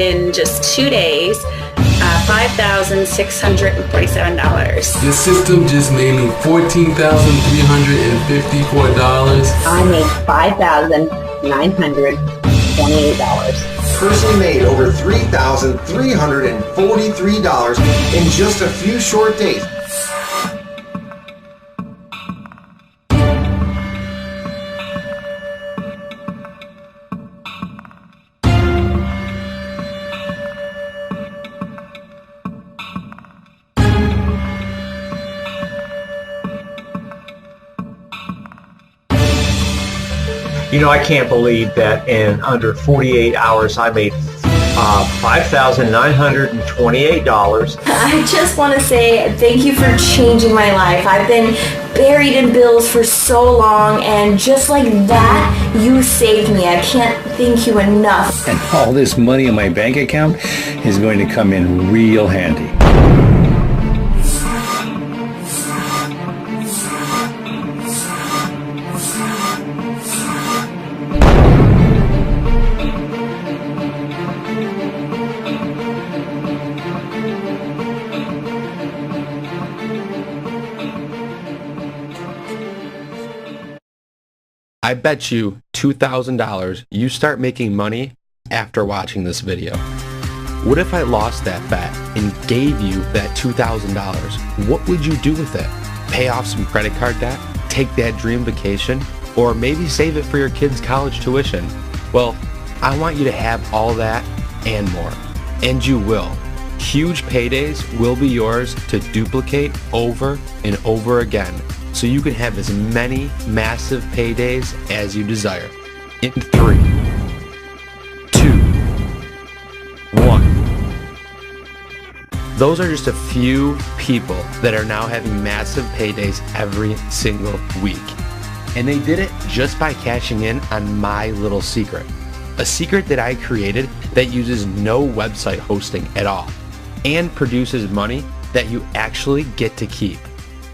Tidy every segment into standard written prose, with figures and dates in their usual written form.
in just 2 days, $5,647. This system just made me $14,354. I made $5,928. Personally made over $3,343 in just a few short days. You know, I can't believe that in under 48 hours I made $5,928. I just want to say thank you for changing my life. I've been buried in bills for so long, and just like that, you saved me. I can't thank you enough. And all this money in my bank account is going to come in real handy. I bet you $2,000 you start making money after watching this video. What if I lost that bet and gave you that $2,000? What would you do with it? Pay off some credit card debt? Take that dream vacation? Or maybe save it for your kids' college tuition? Well, I want you to have all that and more. And you will. Huge paydays will be yours to duplicate over and over again, so you can have as many massive paydays as you desire. In 3, 2, 1. Those are just a few people that are now having massive paydays every single week. And they did it just by cashing in on my little secret. A secret that I created that uses no website hosting at all and produces money that you actually get to keep.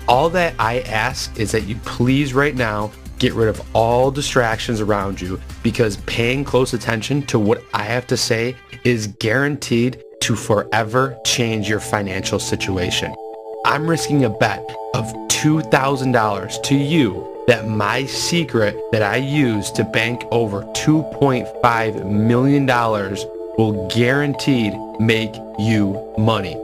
All that I ask is that you please right now get rid of all distractions around you, because paying close attention to what I have to say is guaranteed to forever change your financial situation. I'm risking a bet of $2,000 to you that my secret that I use to bank over $2.5 million will guaranteed make you money.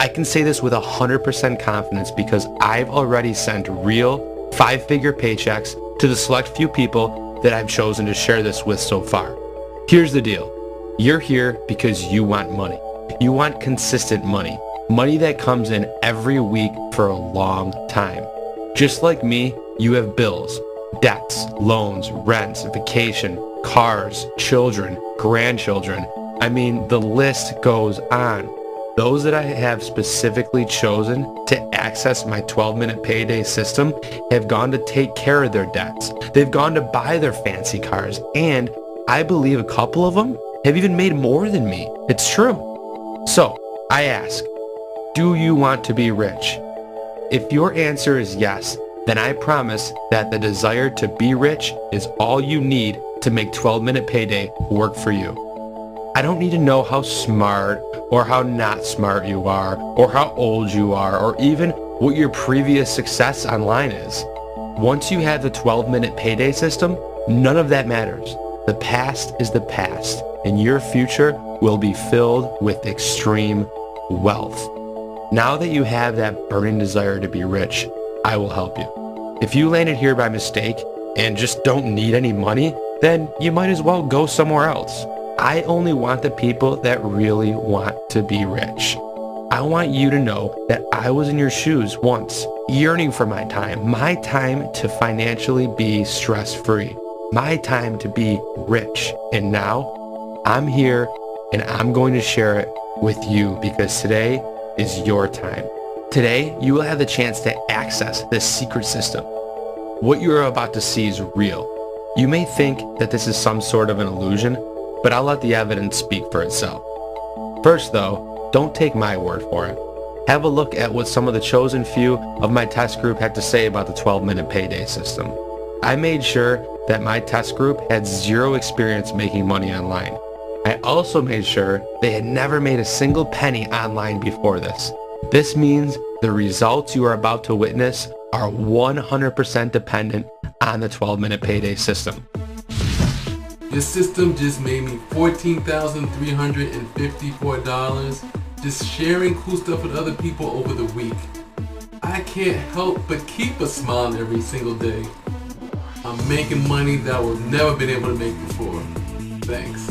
I can say this with 100% confidence because I've already sent real 5-figure paychecks to the select few people that I've chosen to share this with so far. Here's the deal. You're here because you want money. You want consistent money. Money that comes in every week for a long time. Just like me, you have bills, debts, loans, rents, vacation, cars, children, grandchildren. I mean, the list goes on. Those that I have specifically chosen to access my 12-minute payday system have gone to take care of their debts. They've gone to buy their fancy cars, and I believe a couple of them have even made more than me. It's true. So, I ask, do you want to be rich? If your answer is yes, then I promise that the desire to be rich is all you need to make 12-minute payday work for you. I don't need to know how smart or how not smart you are, or how old you are, or even what your previous success online is. Once you have the 12-minute payday system, none of that matters. The past is the past, and your future will be filled with extreme wealth. Now that you have that burning desire to be rich, I will help you. If you landed here by mistake and just don't need any money, then you might as well go somewhere else. I only want the people that really want to be rich. I want you to know that I was in your shoes once, yearning for my time to financially be stress-free, my time to be rich. And now I'm here and I'm going to share it with you, because today is your time. Today, you will have the chance to access this secret system. What you're about to see is real. You may think that this is some sort of an illusion, but I'll let the evidence speak for itself. First though, don't take my word for it. Have a look at what some of the chosen few of my test group had to say about the 12-minute payday system. I made sure that my test group had zero experience making money online. I also made sure they had never made a single penny online before this. This means the results you are about to witness are 100% dependent on the 12-minute payday system. Your system just made me $14,354 just sharing cool stuff with other people over the week. I can't help but keep a smile every single day. I'm making money that I would never been able to make before. Thanks.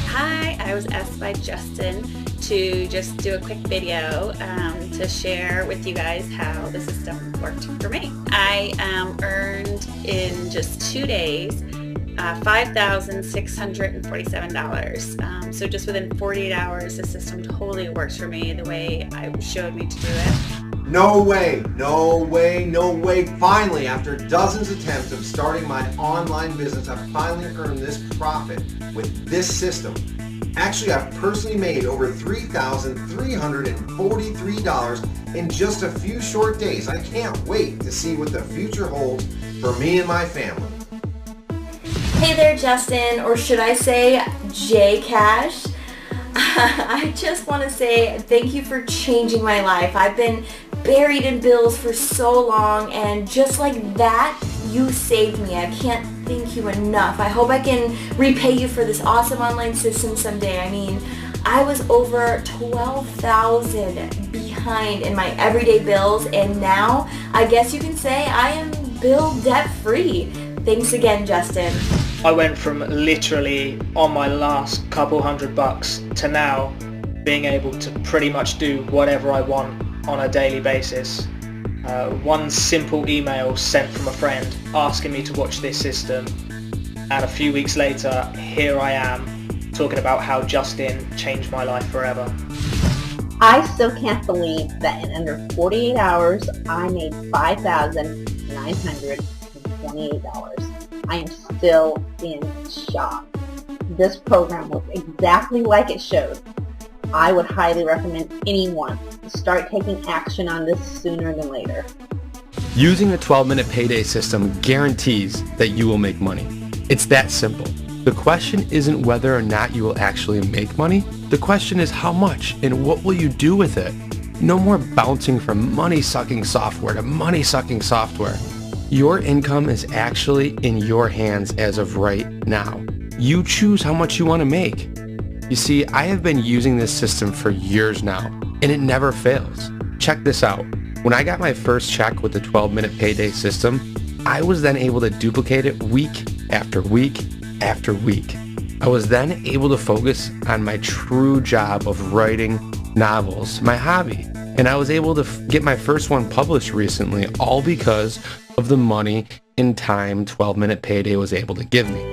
Hi, I was asked by Justin to just do a quick video to share with you guys how the system worked for me. I earned in just 2 days $5,647. So just within 48 hours, the system totally works for me the way I showed me to do it. No way, no way, no way. Finally, after dozens of attempts of starting my online business, I've finally earned this profit with this system. Actually, I've personally made over $3,343 in just a few short days. I can't wait to see what the future holds for me and my family. Hey there, Justin, or should I say J Cash? I just want to say thank you for changing my life. I've been buried in bills for so long, and just like that, you saved me. I can't thank you enough. I hope I can repay you for this awesome online system someday. I mean, I was over $12,000 behind in my everyday bills, and now I guess you can say I am bill debt free. Thanks again, Justin. I went from literally on my last couple $100 to now being able to pretty much do whatever I want on a daily basis. One simple email sent from a friend asking me to watch this system, and a few weeks later, here I am talking about how Justin changed my life forever. I still can't believe that in under 48 hours, I made $5,928. I am still in shock. This program looks exactly like it showed. I would highly recommend anyone to start taking action on this sooner than later. Using the 12-minute payday system guarantees that you will make money. It's that simple. The question isn't whether or not you will actually make money. The question is how much and what will you do with it? No more bouncing from money-sucking software to money-sucking software. Your income is actually in your hands as of right now. You choose how much you want to make. You see, I have been using this system for years now, and it never fails. Check this out. When I got my first check with the 12-minute payday system, I was then able to duplicate it week after week after week. I was then able to focus on my true job of writing novels, my hobby, and I was able to get my first one published recently, all because of the money and time 12-minute payday was able to give me.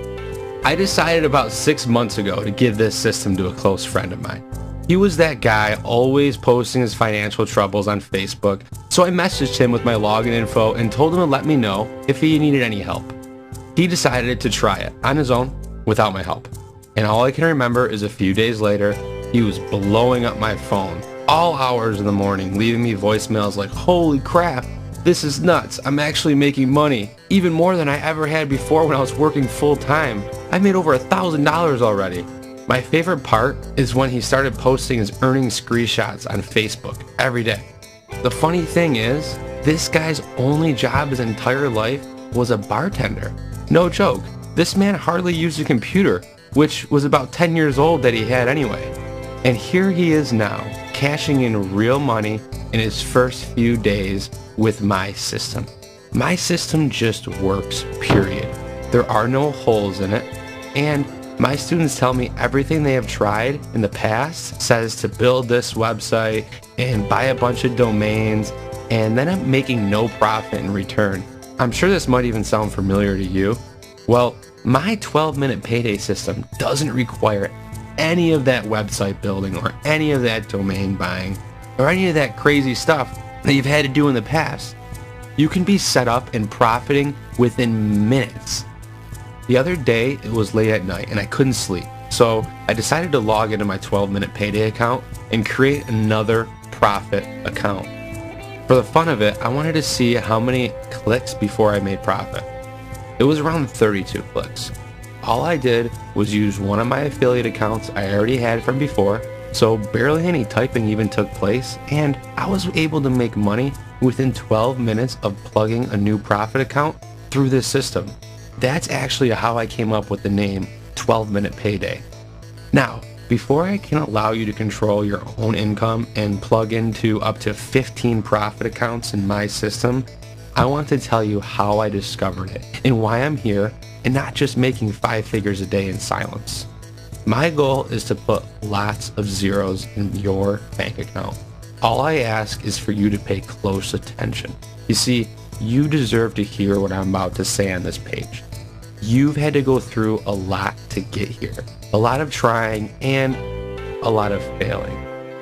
I decided about 6 months ago to give this system to a close friend of mine. He was that guy always posting his financial troubles on Facebook, so I messaged him with my login info and told him to let me know if he needed any help. He decided to try it on his own without my help. And all I can remember is a few days later, he was blowing up my phone all hours in the morning, leaving me voicemails like, "Holy crap, this is nuts. I'm actually making money, even more than I ever had before when I was working full time. I made over $1,000 already." My favorite part is when he started posting his earnings screenshots on Facebook every day. The funny thing is, this guy's only job his entire life was a bartender. No joke. This man hardly used a computer, which was about 10 years old that he had anyway. And here he is now, cashing in real money in his first few days with my system. My system just works, period. There are no holes in it, and my students tell me everything they have tried in the past says to build this website and buy a bunch of domains, and then I'm making no profit in return. I'm sure this might even sound familiar to you. Well, my 12-minute payday system doesn't require any of that website building or any of that domain buying or any of that crazy stuff that you've had to do in the past. You can be set up and profiting within minutes. The other day, it was late at night and I couldn't sleep, so I decided to log into my 12-minute payday account and create another profit account. For the fun of it, I wanted to see how many clicks before I made profit. It was around 32 clicks. All I did was use one of my affiliate accounts I already had from before, so barely any typing even took place, and I was able to make money within 12 minutes of plugging a new profit account through this system. That's actually how I came up with the name 12-Minute Payday. Now, before I can allow you to control your own income and plug into up to 15 profit accounts in my system, I want to tell you how I discovered it and why I'm here and not just making 5 figures a day in silence. My goal is to put lots of zeros in your bank account. All I ask is for you to pay close attention. You see, you deserve to hear what I'm about to say on this page. You've had to go through a lot to get here. A lot of trying and a lot of failing.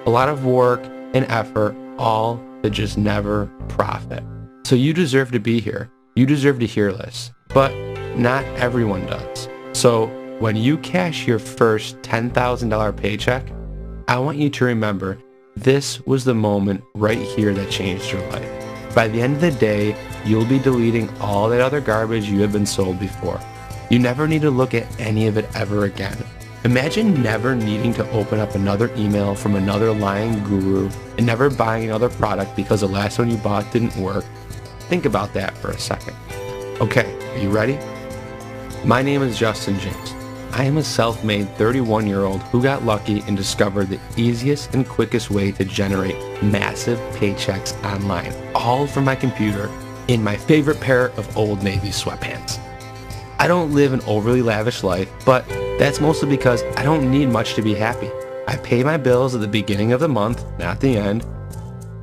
A lot of work and effort, all to just never profit. So you deserve to be here. You deserve to hear this. But not everyone does. So when you cash your first $10,000 paycheck, I want you to remember this was the moment right here that changed your life. By the end of the day, you'll be deleting all that other garbage you have been sold before. You never need to look at any of it ever again. Imagine never needing to open up another email from another lying guru and never buying another product because the last one you bought didn't work. Think about that for a second. Okay, are you ready? My name is Justin James. I am a self-made 31-year-old who got lucky and discovered the easiest and quickest way to generate massive paychecks online, all from my computer in my favorite pair of Old Navy sweatpants. I don't live an overly lavish life, but that's mostly because I don't need much to be happy. I pay my bills at the beginning of the month, not the end.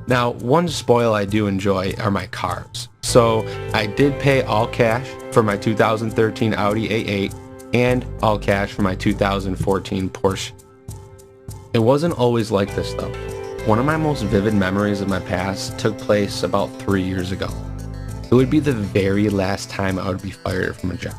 Now, one spoil I do enjoy are my cars. So I did pay all cash for my 2013 Audi A8 and all cash for my 2014 Porsche. It wasn't always like this though. One of my most vivid memories of my past took place about 3 years ago. It would be the very last time I would be fired from a job.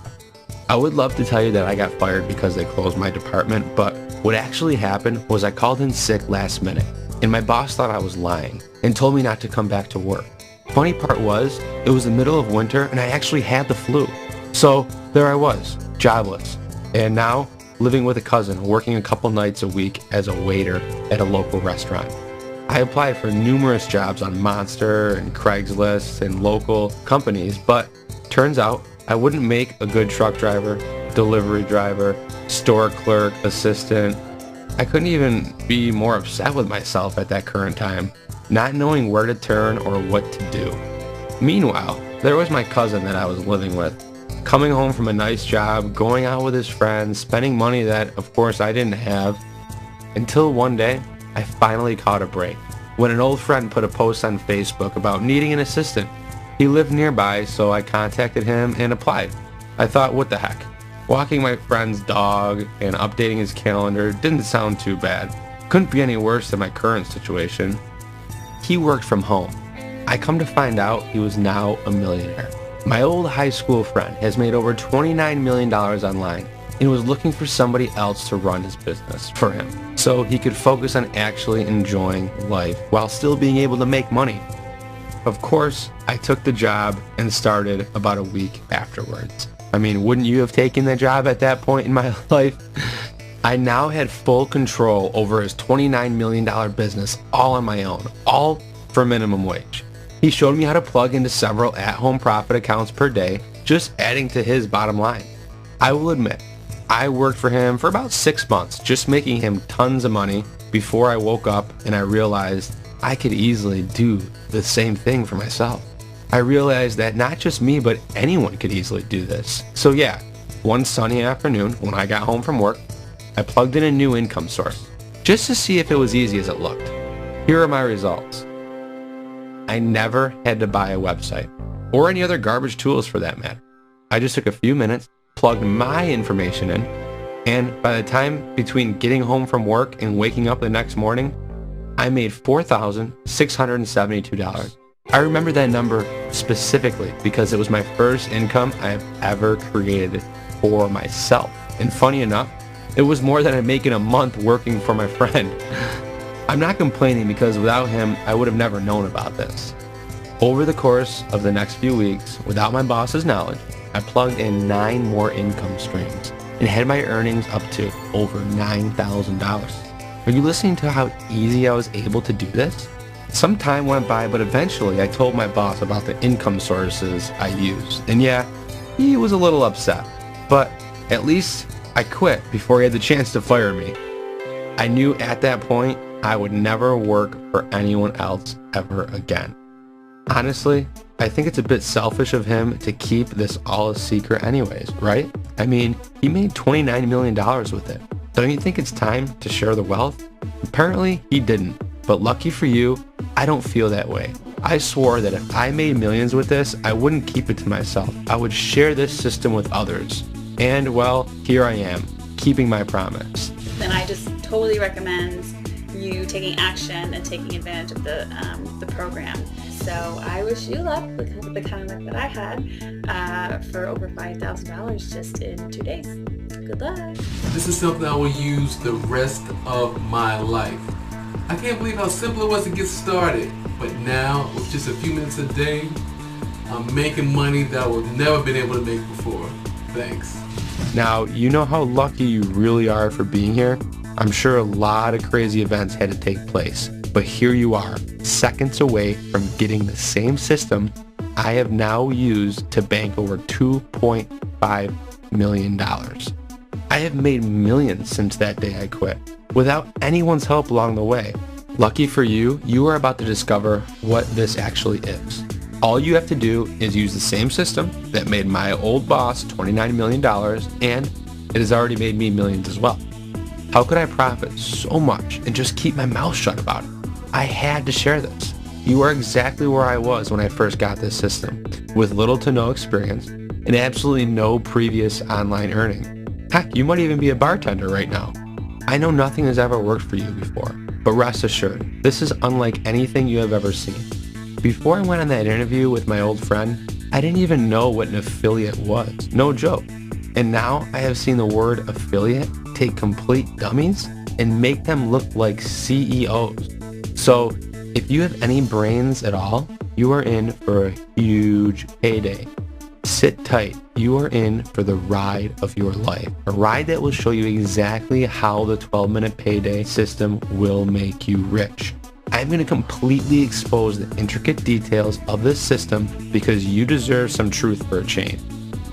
I would love to tell you that I got fired because they closed my department, but what actually happened was I called in sick last minute, and my boss thought I was lying and told me not to come back to work. Funny part was, it was the middle of winter and I actually had the flu. So there I was, jobless, and now living with a cousin, working a couple nights a week as a waiter at a local restaurant. I applied for numerous jobs on Monster and Craigslist and local companies, but turns out I wouldn't make a good truck driver, delivery driver, store clerk, assistant. I couldn't even be more upset with myself at that current time, not knowing where to turn or what to do. Meanwhile, there was my cousin that I was living with, coming home from a nice job, going out with his friends, spending money that, of course, I didn't have, until one day, I finally caught a break when an old friend put a post on Facebook about needing an assistant. He lived nearby, so I contacted him and applied. I thought, what the heck? Walking my friend's dog and updating his calendar didn't sound too bad. Couldn't be any worse than my current situation. He worked from home. I come to find out he was now a millionaire. My old high school friend has made over $29 million online and was looking for somebody else to run his business for him so he could focus on actually enjoying life while still being able to make money. Of course, I took the job and started about a week afterwards. I mean, wouldn't you have taken the job at that point in my life? I now had full control over his $29 million business all on my own, all for minimum wage. He showed me how to plug into several at-home profit accounts per day, just adding to his bottom line. I will admit, I worked for him for about 6 months, just making him tons of money before I woke up and I realized I could easily do the same thing for myself. I realized that not just me, but anyone could easily do this. So yeah, one sunny afternoon when I got home from work, I plugged in a new income source, just to see if it was easy as it looked. Here are my results. I never had to buy a website, or any other garbage tools for that matter. I just took a few minutes, plugged my information in, and by the time between getting home from work and waking up the next morning, I made $4,672. I remember that number specifically because it was my first income I have ever created for myself. And funny enough, it was more than I make in a month working for my friend. I'm not complaining because without him, I would have never known about this. Over the course of the next few weeks, without my boss's knowledge, I plugged in 9 more income streams. and had my earnings up to over $9,000. Are you listening to how easy I was able to do this? Some time went by, but eventually I told my boss about the income sources I used. And yeah, he was a little upset, but at least I quit before he had the chance to fire me. I knew at that point I would never work for anyone else ever again. Honestly, I think it's a bit selfish of him to keep this all a secret anyways, right? I mean, he made $29 million with it. Don't you think it's time to share the wealth? Apparently, he didn't. But lucky for you, I don't feel that way. I swore that if I made millions with this, I wouldn't keep it to myself. I would share this system with others. And well, here I am, keeping my promise. Then I just totally recommend you taking action and taking advantage of the program. So I wish you luck with the kind of luck that I had for over $5,000 just in 2 days. Good luck. This is something I will use the rest of my life. I can't believe how simple it was to get started, but now with just a few minutes a day, I'm making money that I would never been able to make before. Thanks. Now, you know how lucky you really are for being here? I'm sure a lot of crazy events had to take place, but here you are, seconds away from getting the same system I have now used to bank over $2.5 million. I have made millions since that day I quit, without anyone's help along the way. Lucky for you, you are about to discover what this actually is. All you have to do is use the same system that made my old boss $29 million, and it has already made me millions as well. How could I profit so much and just keep my mouth shut about it? I had to share this. You are exactly where I was when I first got this system, with little to no experience and absolutely no previous online earning. Heck, you might even be a bartender right now. I know nothing has ever worked for you before, but rest assured, this is unlike anything you have ever seen. Before I went on that interview with my old friend, I didn't even know what an affiliate was, no joke. And now I have seen the word affiliate take complete dummies and make them look like CEOs. So if you have any brains at all, you are in for a huge payday. Sit tight. You are in for the ride of your life. A ride that will show you exactly how the 12-minute payday system will make you rich. I'm going to completely expose the intricate details of this system because you deserve some truth for a change.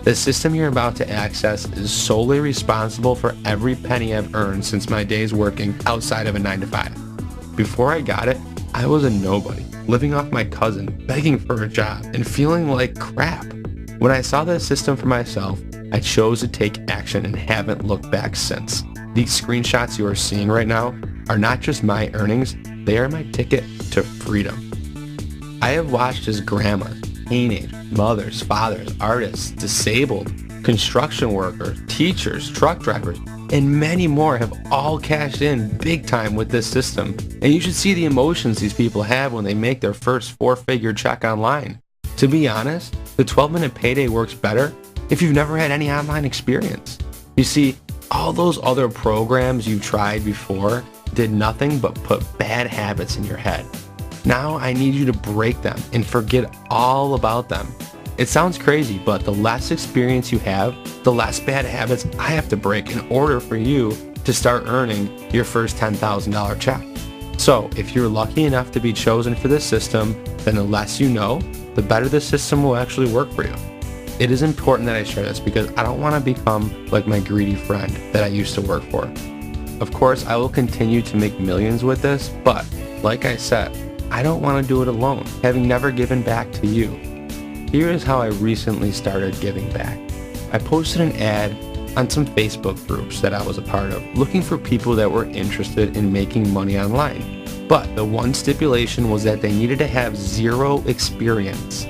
The system you're about to access is solely responsible for every penny I've earned since my days working outside of a 9-to-5. Before I got it, I was a nobody, living off my cousin, begging for a job, and feeling like crap. When I saw this system for myself, I chose to take action and haven't looked back since. These screenshots you are seeing right now are not just my earnings, they are my ticket to freedom. I have watched as grandmas, teenagers, mothers, fathers, artists, disabled, construction workers, teachers, truck drivers, and many more have all cashed in big time with this system. And you should see the emotions these people have when they make their first 4-figure check online. To be honest, the 12-minute payday works better if you've never had any online experience. You see, all those other programs you tried before did nothing but put bad habits in your head. Now I need you to break them and forget all about them. It sounds crazy, but the less experience you have, the less bad habits I have to break in order for you to start earning your first $10,000 check. So if you're lucky enough to be chosen for this system, then the less you know, the better the system will actually work for you. It is important that I share this because I don't want to become like my greedy friend that I used to work for. Of course, I will continue to make millions with this, but like I said, I don't want to do it alone, having never given back to you. Here is how I recently started giving back. I posted an ad on some Facebook groups that I was a part of, looking for people that were interested in making money online. But the one stipulation was that they needed to have zero experience.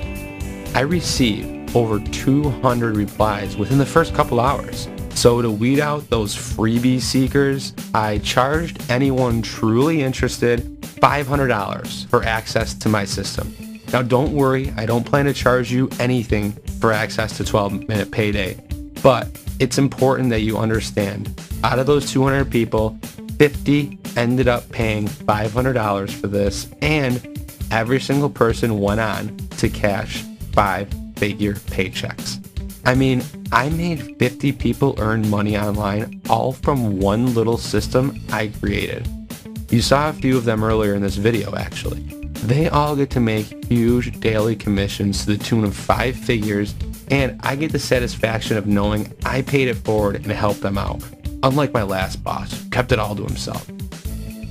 I received over 200 replies within the first couple hours. So to weed out those freebie seekers, I charged anyone truly interested $500 for access to my system. Now don't worry, I don't plan to charge you anything for access to 12-minute payday, but it's important that you understand, out of those 200 people, 50 ended up paying $500 for this, and every single person went on to cash 5-figure paychecks. I mean, I made 50 people earn money online all from one little system I created. You saw a few of them earlier in this video, actually. They all get to make huge daily commissions to the tune of 5 figures, and I get the satisfaction of knowing I paid it forward and helped them out, unlike my last boss, who kept it all to himself.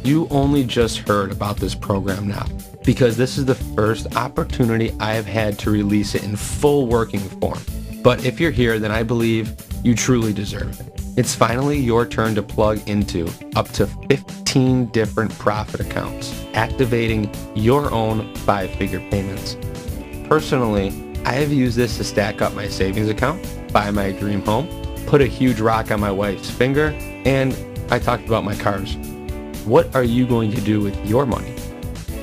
You only just heard about this program now, because this is the first opportunity I have had to release it in full working form. But if you're here, then I believe you truly deserve it. It's finally your turn to plug into up to 15 different profit accounts, activating your own 5-figure payments. Personally, I have used this to stack up my savings account, buy my dream home, put a huge rock on my wife's finger, and I talked about my cars. What are you going to do with your money?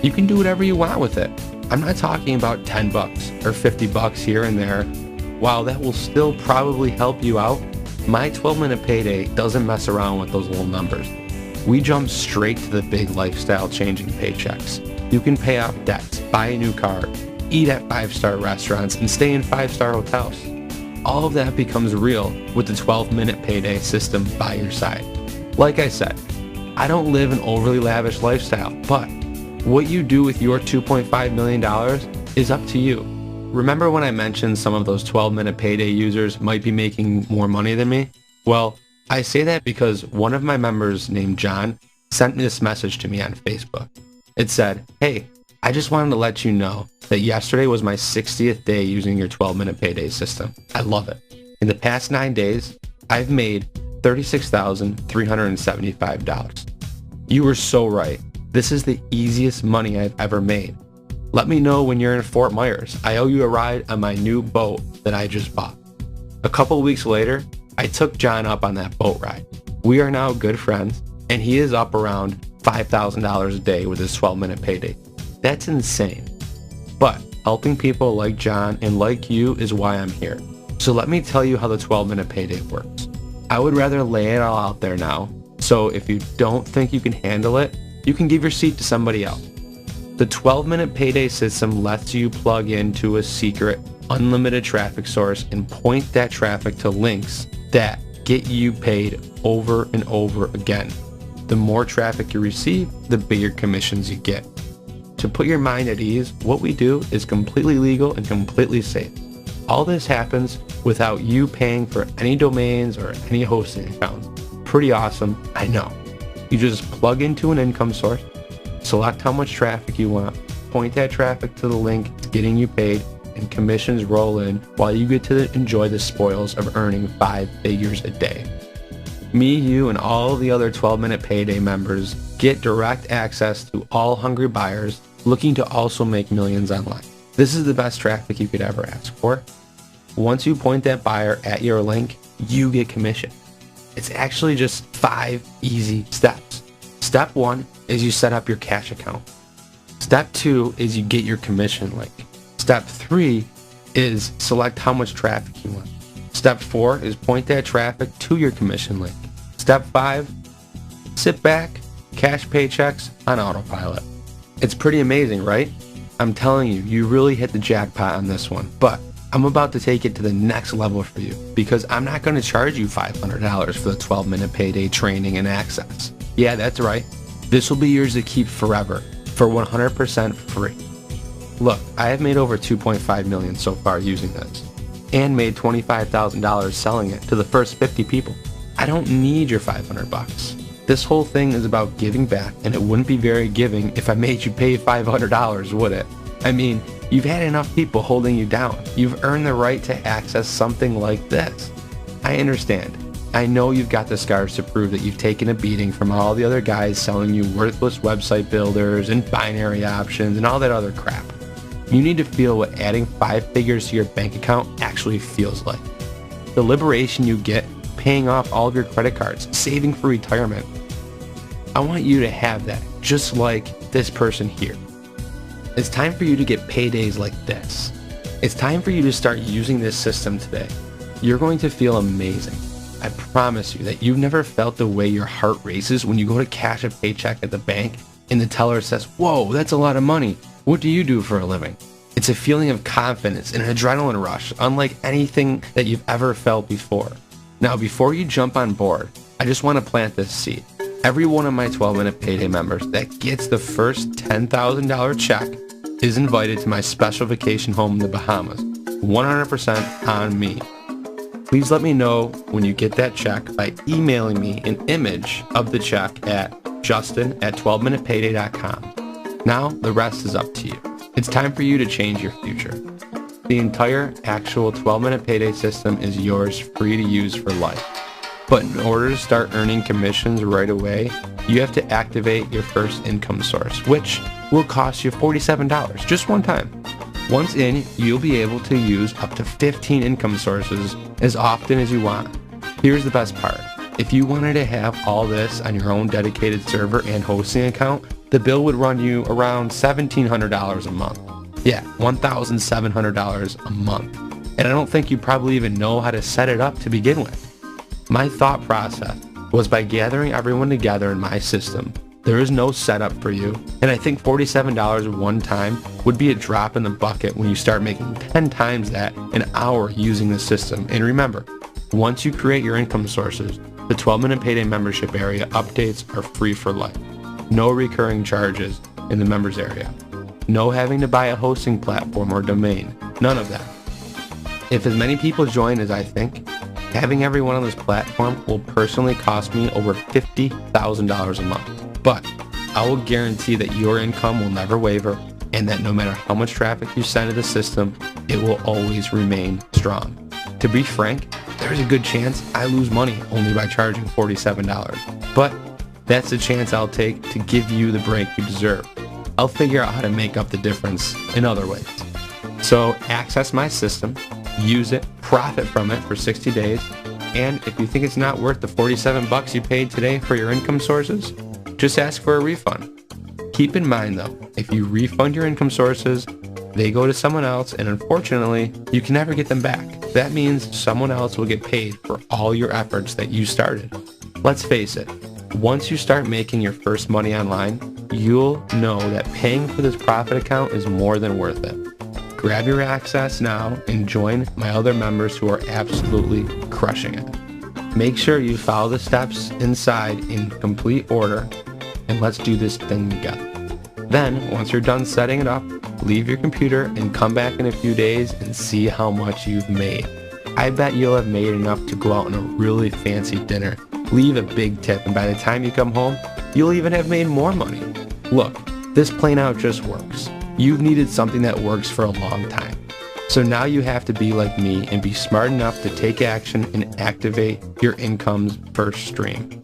You can do whatever you want with it. I'm not talking about 10 bucks or 50 bucks here and there. While that will still probably help you out, my 12-minute payday doesn't mess around with those little numbers. We jump straight to the big lifestyle-changing paychecks. You can pay off debts, buy a new car, eat at 5-star restaurants, and stay in 5-star hotels. All of that becomes real with the 12-minute payday system by your side. Like I said, I don't live an overly lavish lifestyle, but what you do with your $2.5 million is up to you. Remember when I mentioned some of those 12-minute payday users might be making more money than me? Well, I say that because one of my members named John sent me this message to me on Facebook. It said, "Hey, I just wanted to let you know that yesterday was my 60th day using your 12-minute payday system. I love it. In the past 9 days, I've made $36,375. You were so right. This is the easiest money I've ever made. Let me know when you're in Fort Myers. I owe you a ride on my new boat that I just bought." A couple weeks later, I took John up on that boat ride. We are now good friends, and he is up around $5,000 a day with his 12-minute payday. That's insane. But helping people like John and like you is why I'm here. So let me tell you how the 12-minute payday works. I would rather lay it all out there now, so if you don't think you can handle it, you can give your seat to somebody else. The 12-minute payday system lets you plug into a secret, unlimited traffic source and point that traffic to links that get you paid over and over again. The more traffic you receive, the bigger commissions you get. To put your mind at ease, what we do is completely legal and completely safe. All this happens without you paying for any domains or any hosting accounts. Pretty awesome, I know. You just plug into an income source, select how much traffic you want, point that traffic to the link getting you paid, and commissions roll in while you get to enjoy the spoils of earning 5 figures a day. Me, you, and all the other 12-minute payday members get direct access to all hungry buyers looking to also make millions online. This is the best traffic you could ever ask for. Once you point that buyer at your link, you get commission. It's actually just 5 easy steps. Step 1 is you set up your cash account. Step 2 is you get your commission link. Step 3 is select how much traffic you want. Step 4 is point that traffic to your commission link. Step 5, sit back, cash paychecks on autopilot. It's pretty amazing, right? I'm telling you, you really hit the jackpot on this one, but I'm about to take it to the next level for you because I'm not going to charge you $500 for the 12-minute payday training and access. Yeah, that's right. This will be yours to keep forever for 100% free. Look, I have made over $2.5 million so far using this and made $25,000 selling it to the first 50 people. I don't need your 500 bucks. This whole thing is about giving back, and it wouldn't be very giving if I made you pay $500, would it? I mean, you've had enough people holding you down. You've earned the right to access something like this. I understand. I know you've got the scars to prove that you've taken a beating from all the other guys selling you worthless website builders and binary options and all that other crap. You need to feel what adding 5 figures to your bank account actually feels like. The liberation you get paying off all of your credit cards, saving for retirement. I want you to have that, just like this person here. It's time for you to get paydays like this. It's time for you to start using this system today. You're going to feel amazing. I promise you that you've never felt the way your heart races when you go to cash a paycheck at the bank and the teller says, "Whoa, that's a lot of money. What do you do for a living?" It's a feeling of confidence and an adrenaline rush, unlike anything that you've ever felt before. Now, before you jump on board, I just want to plant this seed. Every one of my 12-Minute Payday members that gets the first $10,000 check is invited to my special vacation home in the Bahamas, 100% on me. Please let me know when you get that check by emailing me an image of the check at justin@12minutepayday.com. Now, the rest is up to you. It's time for you to change your future. The entire actual 12-Minute Payday system is yours, free to use for life. But in order to start earning commissions right away, you have to activate your first income source, which will cost you $47 just one time. Once in, you'll be able to use up to 15 income sources as often as you want. Here's the best part. If you wanted to have all this on your own dedicated server and hosting account, the bill would run you around $1,700 a month. Yeah, $1,700 a month. And I don't think you probably even know how to set it up to begin with. My thought process was by gathering everyone together in my system. There is no setup for you, and I think $47 one time would be a drop in the bucket when you start making 10 times that an hour using the system. And remember, once you create your income sources, the 12-Minute Payday membership area updates are free for life. No recurring charges in the members area. No having to buy a hosting platform or domain. None of that. If as many people join as I think, having everyone on this platform will personally cost me over $50,000 a month. But I will guarantee that your income will never waver and that no matter how much traffic you send to the system, it will always remain strong. To be frank, there's a good chance I lose money only by charging $47. But that's the chance I'll take to give you the break you deserve. I'll figure out how to make up the difference in other ways. So access my system, use it, profit from it for 60 days, and if you think it's not worth the $47 you paid today for your income sources, just ask for a refund. Keep in mind though, if you refund your income sources, they go to someone else and unfortunately, you can never get them back. That means someone else will get paid for all your efforts that you started. Let's face it, once you start making your first money online, you'll know that paying for this profit account is more than worth it. Grab your access now and join my other members who are absolutely crushing it. Make sure you follow the steps inside in complete order and let's do this thing together. Then, once you're done setting it up, leave your computer and come back in a few days and see how much you've made. I bet you'll have made enough to go out on a really fancy dinner, leave a big tip, and by the time you come home, you'll even have made more money. Look, this plain out just works. You've needed something that works for a long time. So now you have to be like me and be smart enough to take action and activate your income's first stream.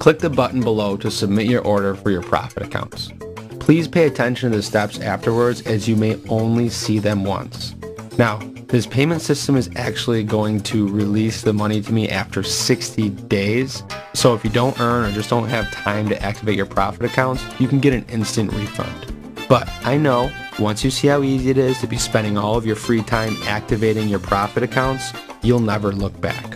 Click the button below to submit your order for your profit accounts. Please pay attention to the steps afterwards as you may only see them once. Now, this payment system is actually going to release the money to me after 60 days. So if you don't earn or just don't have time to activate your profit accounts, you can get an instant refund. But I know once you see how easy it is to be spending all of your free time activating your profit accounts, you'll never look back.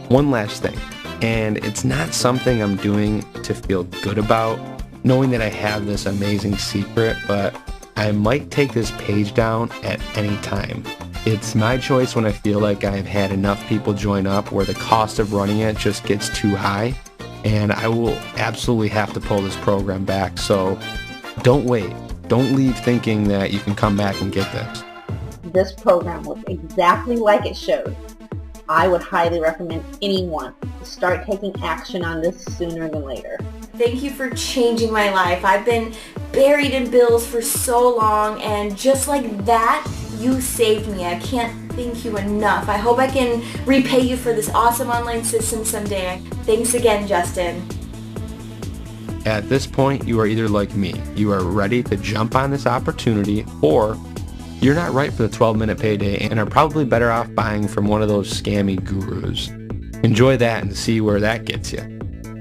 One last thing, and it's not something I'm doing to feel good about, knowing that I have this amazing secret, but I might take this page down at any time. It's my choice when I feel like I've had enough people join up where the cost of running it just gets too high, and I will absolutely have to pull this program back. So don't wait. Don't leave thinking that you can come back and get this. This program looks exactly like it showed. I would highly recommend anyone to start taking action on this sooner than later. Thank you for changing my life. I've been buried in bills for so long, and just like that, you saved me. I can't thank you enough. I hope I can repay you for this awesome online system someday. Thanks again, Justin. At this point, you are either like me, you are ready to jump on this opportunity, or you're not right for the 12-minute payday and are probably better off buying from one of those scammy gurus. Enjoy that and see where that gets you.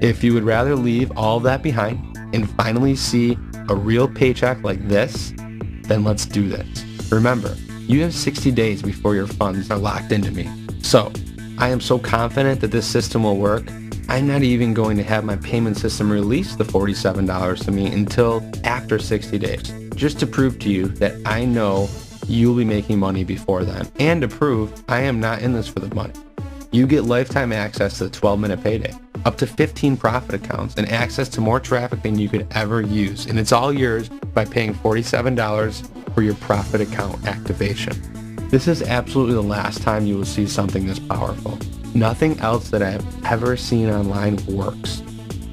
If you would rather leave all of that behind and finally see a real paycheck like this, then let's do this. Remember, you have 60 days before your funds are locked into me. So, I am so confident that this system will work, I'm not even going to have my payment system release the $47 to me until after 60 days, just to prove to you that I know you'll be making money before then. And to prove I am not in this for the money, you get lifetime access to the 12-minute payday, up to 15 profit accounts, and access to more traffic than you could ever use. And it's all yours by paying $47 for your profit account activation. This is absolutely the last time you will see something this powerful. Nothing else that I've ever seen online works.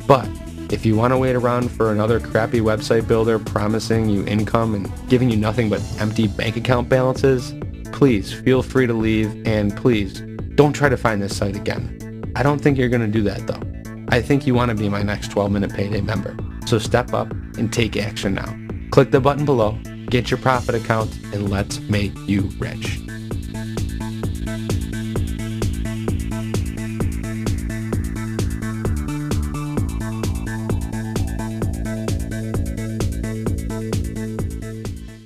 But if you want to wait around for another crappy website builder promising you income and giving you nothing but empty bank account balances, please feel free to leave, and please don't try to find this site again. I don't think you're going to do that though. I think you want to be my next 12-minute payday member. So step up and take action now. Click the button below, get your profit account, and let's make you rich.